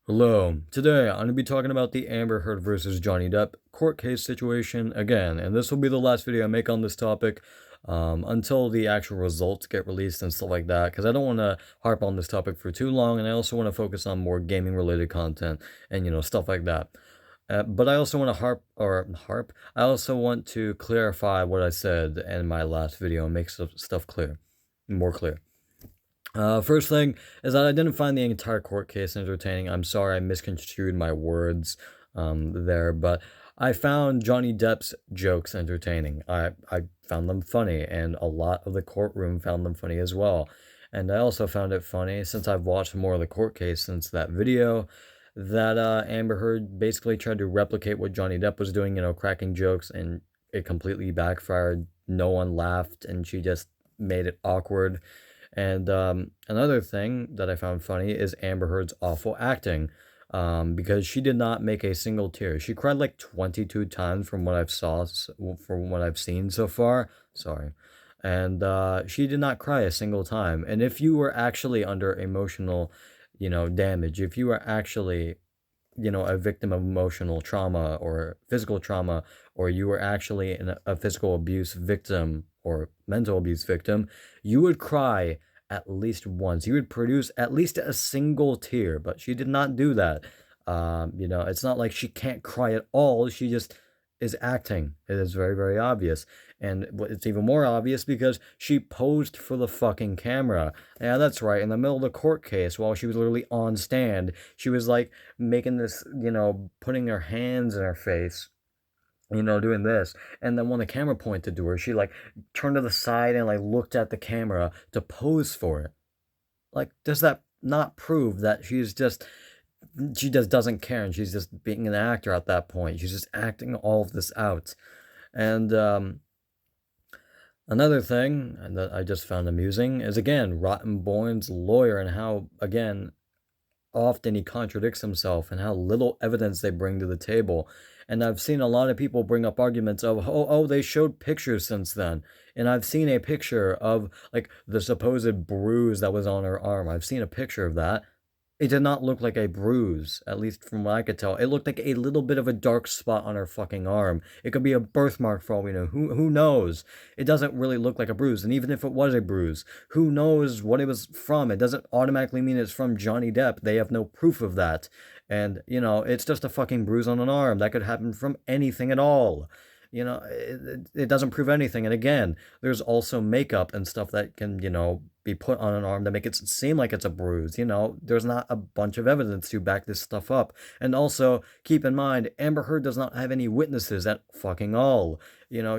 Hello. Today, I'm going to be talking about the Amber Heard versus Johnny Depp court case situation again, and this will be the last video I make on this topic until the actual results get released and stuff like that, because I don't want to harp on this topic for too long, and I also want to focus on more gaming-related content and, stuff like that. But I also want to I also want to clarify what I said in my last video and make stuff clear, more clear. First thing is that I didn't find the entire court case entertaining. I'm sorry, I misconstrued my words there, but I found Johnny Depp's jokes entertaining. I found them funny, and a lot of the courtroom found them funny as well. And I also found it funny, since I've watched more of the court case since that video, that Amber Heard basically tried to replicate what Johnny Depp was doing, cracking jokes, and it completely backfired. No one laughed, and she just made it awkward. And another thing that I found funny is Amber Heard's awful acting, because she did not make a single tear. She cried like 22 times from what from what I've seen so far. Sorry. And she did not cry a single time. And if you were actually under emotional, damage, if you were actually a victim of emotional trauma or physical trauma, or you were actually a physical abuse victim or mental abuse victim, you would cry at least once. You would produce at least a single tear, but she did not do that. It's not like she can't cry at all. She just is acting. It is very, very obvious. And it's even more obvious because she posed for the fucking camera. Yeah, that's right. In the middle of the court case, while she was literally on stand, she was like making this, putting her hands in her face, doing this. And then when the camera pointed to her, she like turned to the side and like looked at the camera to pose for it. Like, does that not prove that she just doesn't care, and she's just being an actor at that point? She's just acting all of this out. And another thing that I just found amusing is, again, Rottenborn's lawyer, and how, again, often he contradicts himself, and how little evidence they bring to the table. And I've seen a lot of people bring up arguments of, oh, they showed pictures since then. And I've seen a picture of, like, the supposed bruise that was on her arm. I've seen a picture of that. It did not look like a bruise, at least from what I could tell. It looked like a little bit of a dark spot on her fucking arm. It could be a birthmark for all we know. Who knows? It doesn't really look like a bruise. And even if it was a bruise, who knows what it was from? It doesn't automatically mean it's from Johnny Depp. They have no proof of that. And, it's just a fucking bruise on an arm. That could happen from anything at all. It doesn't prove anything. And again, there's also makeup and stuff that can, be put on an arm to make it seem like it's a bruise. There's not a bunch of evidence to back this stuff up. And also, keep in mind, Amber Heard does not have any witnesses at fucking all.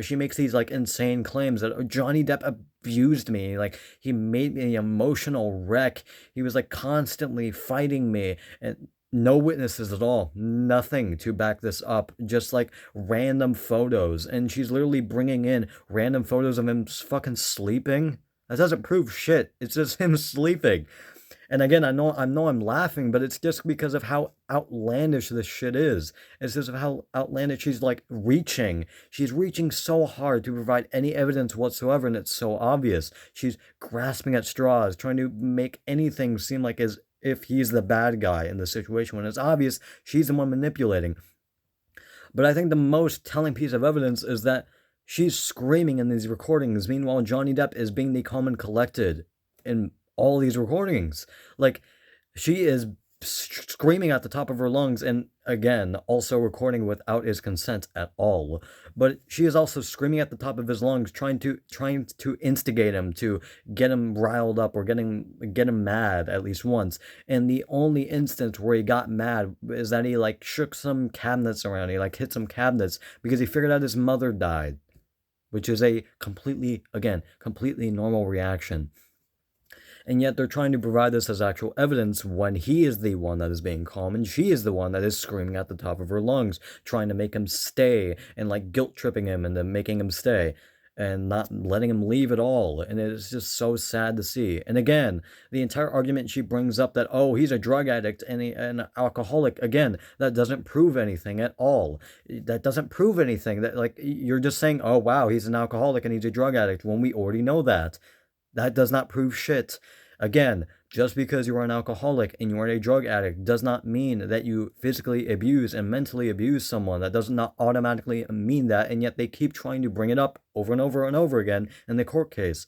She makes these, like, insane claims that Johnny Depp abused me. Like, he made me an emotional wreck. He was, like, constantly fighting me. And no witnesses at all. Nothing to back this up. Just like random photos. And she's literally bringing in random photos of him fucking sleeping. That doesn't prove shit. It's just him sleeping. And again, I know I'm laughing, but it's just because of how outlandish this shit is. It's just how outlandish she's like reaching. She's reaching so hard to provide any evidence whatsoever, and it's so obvious. She's grasping at straws, trying to make anything seem like as if he's the bad guy in the situation, when it's obvious she's the one manipulating. But I think the most telling piece of evidence is that she's screaming in these recordings. Meanwhile, Johnny Depp is being the calm and collected in all these recordings. Like, she is screaming at the top of her lungs, and again, also recording without his consent at all. But she is also screaming at the top of his lungs, trying to instigate him, to get him riled up, or get him mad at least once. And the only instance where he got mad is that he like shook some cabinets around. He like hit some cabinets because he figured out his mother died, which is a completely normal reaction. And yet they're trying to provide this as actual evidence when he is the one that is being calm, and she is the one that is screaming at the top of her lungs, trying to make him stay, and like guilt tripping him into making him stay, and not letting him leave at all. And it is just so sad to see. And again, the entire argument she brings up that, oh, he's a drug addict and an alcoholic, again, that doesn't prove anything at all. That doesn't prove anything. That, like, you're just saying, oh, wow, he's an alcoholic and he's a drug addict, when we already know that. That does not prove shit. Again, just because you are an alcoholic and you are a drug addict does not mean that you physically abuse and mentally abuse someone. That does not automatically mean that, and yet they keep trying to bring it up over and over and over again in the court case.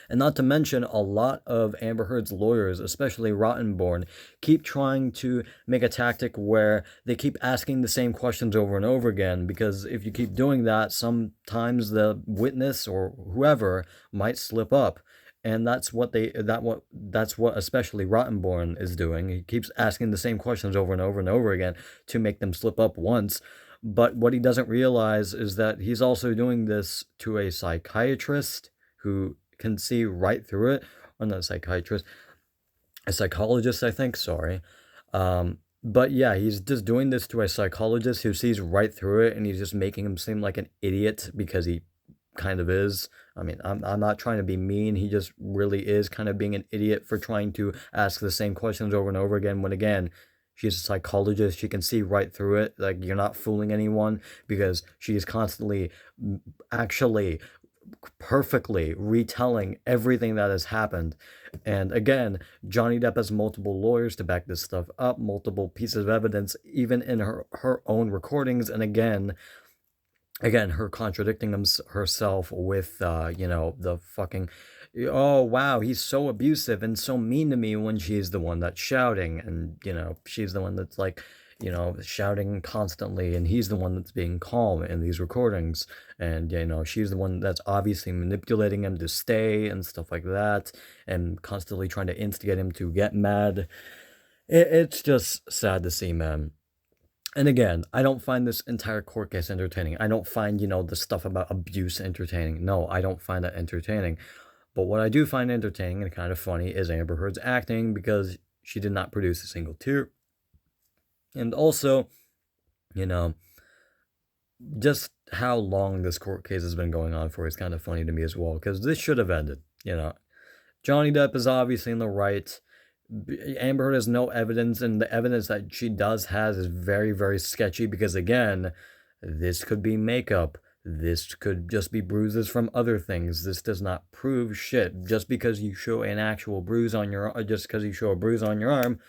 And not to mention, a lot of Amber Heard's lawyers, especially Rottenborn, keep trying to make a tactic where they keep asking the same questions over and over again. Because if you keep doing that, sometimes the witness or whoever might slip up. And that's what especially Rottenborn is doing. He keeps asking the same questions over and over and over again to make them slip up once. But what he doesn't realize is that he's also doing this to a psychiatrist who can see right through it. Or not a psychiatrist, a psychologist, I think. Sorry. But yeah, he's just doing this to a psychologist who sees right through it, and he's just making him seem like an idiot because he kind of is. I mean, I'm not trying to be mean. He just really is kind of being an idiot for trying to ask the same questions over and over again. When again, she's a psychologist. She can see right through it. Like, you're not fooling anyone because she is constantly actually perfectly retelling everything that has happened. And again, Johnny Depp has multiple lawyers to back this stuff up, multiple pieces of evidence, even in her own recordings. And again, her contradicting herself with, the fucking, oh, wow, he's so abusive and so mean to me, when she's the one that's shouting. And, she's the one that's like, shouting constantly, and he's the one that's being calm in these recordings. And, she's the one that's obviously manipulating him to stay and stuff like that, and constantly trying to instigate him to get mad. It's just sad to see, man. And again, I don't find this entire court case entertaining. I don't find, the stuff about abuse entertaining. No, I don't find that entertaining. But what I do find entertaining and kind of funny is Amber Heard's acting, because she did not produce a single tear. And also, you know, just how long this court case has been going on for is kind of funny to me as well, because this should have ended. Johnny Depp is obviously in the right. Amber Heard has no evidence, and the evidence that she does has is very, very sketchy, because again, this could be makeup. This could just be bruises from other things. This does not prove shit. Just because you show an actual bruise on your, just because you show a bruise on your arm,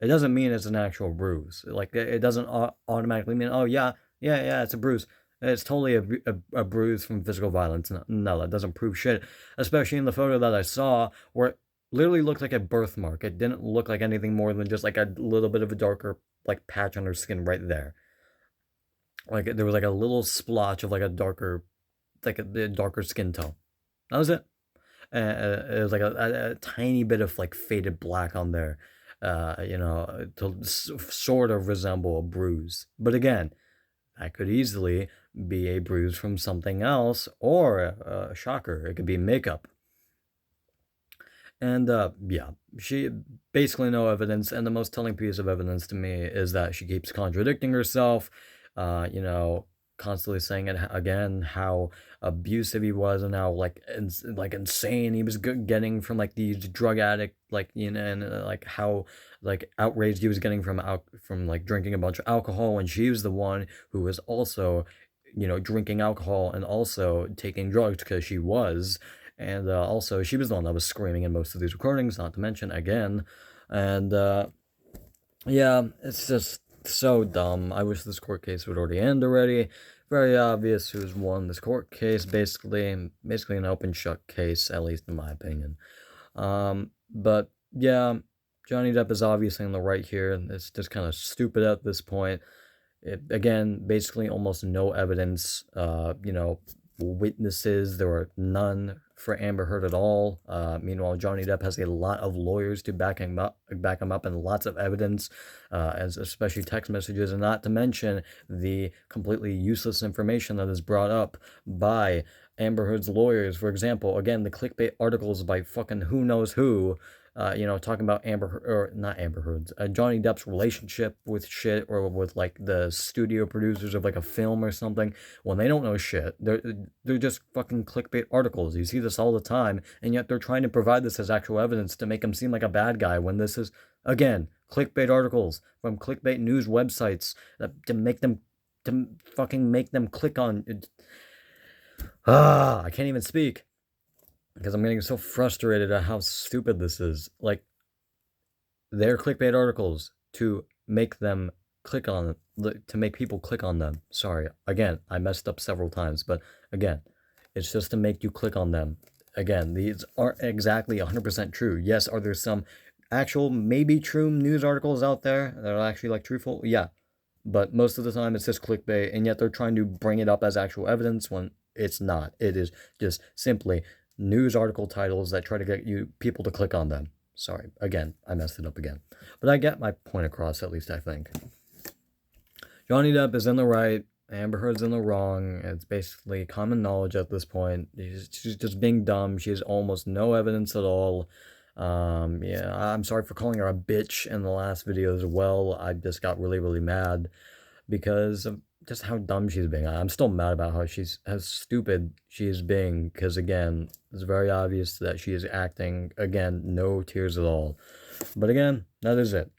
it doesn't mean it's an actual bruise. Like, it doesn't automatically mean, oh yeah, it's a bruise. It's totally a bruise from physical violence. No, that doesn't prove shit. Especially in the photo that I saw, where it literally looked like a birthmark. It didn't look like anything more than just like a little bit of a darker like patch on her skin right there. Like, there was like a little splotch of like a darker skin tone. That was it. It was like a tiny bit of like faded black on there, to sort of resemble a bruise. But again, that could easily be a bruise from something else, or a shocker. It could be makeup. And yeah, she basically no evidence. And the most telling piece of evidence to me is that she keeps contradicting herself. Constantly saying it again, how abusive he was, and how like insane he was getting from like these drug addict, and like how like outraged he was getting from like drinking a bunch of alcohol, and she was the one who was also drinking alcohol and also taking drugs, because she was. And also, she was the one that was screaming in most of these recordings, not to mention again. And yeah, it's just so dumb. I wish this court case would already end already. Very obvious who's won this court case, basically an open shut case, at least in my opinion. But yeah, Johnny Depp is obviously in the right here. It's just kind of stupid at this point. Again, basically almost no evidence, witnesses. There were none for Amber Heard at all. Meanwhile, Johnny Depp has a lot of lawyers to back him up, and lots of evidence, as especially text messages, and not to mention the completely useless information that is brought up by Amber Heard's lawyers. For example, again, the clickbait articles by fucking who knows who, talking about not Amber Heard's, Johnny Depp's relationship with shit, or with like the studio producers of like a film or something, when they don't know shit. They're just fucking clickbait articles. You see this all the time, and yet they're trying to provide this as actual evidence to make him seem like a bad guy, when this is, again, clickbait articles from clickbait news websites, to fucking make them click on. I can't even speak. because I'm getting so frustrated at how stupid this is. Like, they're clickbait articles to make them click on to make people click on them. Sorry, again, I messed up several times, but again, it's just to make you click on them. Again, these aren't exactly 100% true. Yes, are there some actual maybe true news articles out there that are actually like truthful? Yeah, but most of the time it's just clickbait, and yet they're trying to bring it up as actual evidence when it's not. It is just simply news article titles that try to get you people to click on them. Sorry, again, I messed it up again. But I get my point across, at least I think. Johnny Depp is in the right, Amber Heard's in the wrong. It's basically common knowledge at this point. She's just being dumb. She has almost no evidence at all. Yeah, I'm sorry for calling her a bitch in the last video as well. I just got really, really mad because of just how dumb she's being. I'm still mad about how stupid she is being, because again, it's very obvious that she is acting, again, no tears at all. But again, that is it.